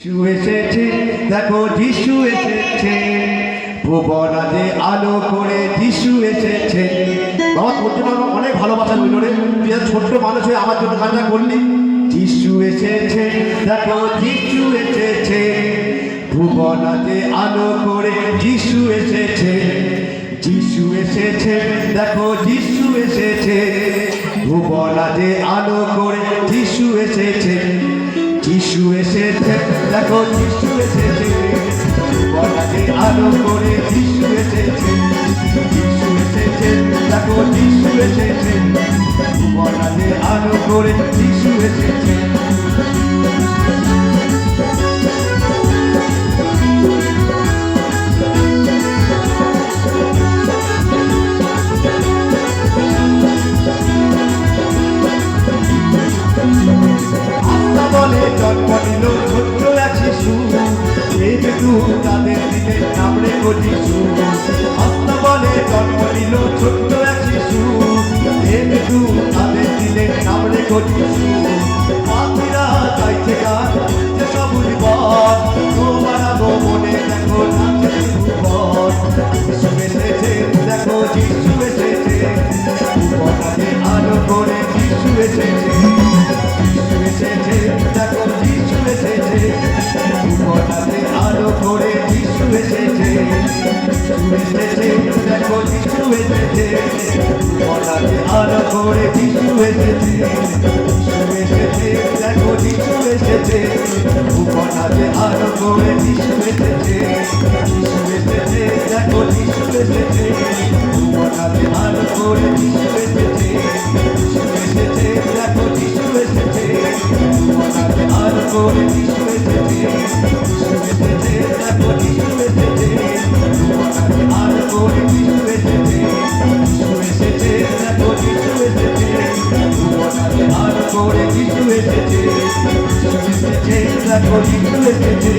যিশু এসেছে, দেখো যিশু এসেছে, ভুবনাতে আলো করে যিশু এসেছে। বাবা তোর জন্য আমার অনেক ভালোবাসা রইল রে, তুই ছোট্ট মানুষ হয়ে আমার জন্য গানটা করলি। যিশু এসেছে, দেখো যিশু এসেছে, ভুবনাতে আলো করে যিশু এসেছে। যিশু এসেছে, দেখো যিশু এসেছে, ভুবনাতে আলো করে যিশু এসেছে। যিশু এসেছে, দেখো যিশু এসেছে, ভুবনাতে আলো করে যিশু এসেছে। যিশু এসেছে, দেখো যিশু এসেছে, ভুবনাতে আলো করে যিশু এসেছে। বলে জন্ম নিল ছোট্ট এক শিশু, একটু তাদের দিলে নাম রেখো যিশু। আস্তা বলে জন্ম নিল ছোট্ট এক শিশু, একটু তাদের দিলে নাম রেখো যিশু। পাখিরা গাইছে গান, যে সবুজ বন, তোমার মনে দেখো নাচে ভুবন। যিশু এসেছে, দেখো যিশু এসেছে, ভুবনাতে আলো করে যিশু এসেছে। যিশু এসেছে, দেখো যিশু এসেছে, ভুবনাতে আলো করে যিশু এসেছে। যিশু এসেছে, দেখো যিশু এসেছে, ভুবনাতে আলো করে যিশু এসেছে। যিশু এসেছে, দেখো যিশু এসেছে, ভুবনাতে আলো করে যিশু এসেছে। যিশু এসেছে, দেখো যিশু এসেছে, ভুবনাতে আলো করে যিশু এসেছে। যিশু এসেছে, দেখো যিশু এসেছে, ভুবনাতে আলো করে যিশু এসেছে। যিশু এসেছে, দেখো যিশু এসেছে, ভুবনাতে আলো করে যিশু এসেছে। যিশু এসেছে, দেখো যিশু এসেছে, ভুবনাতে আলো করে যিশু এসেছে। যিশু এসেছে, দেখো যিশু এসেছে,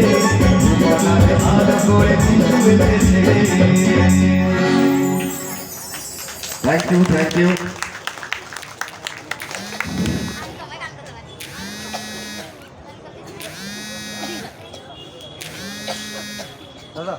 ভুবনাতে আলো করে যিশু এসেছে। Thank you, thank you. দাদা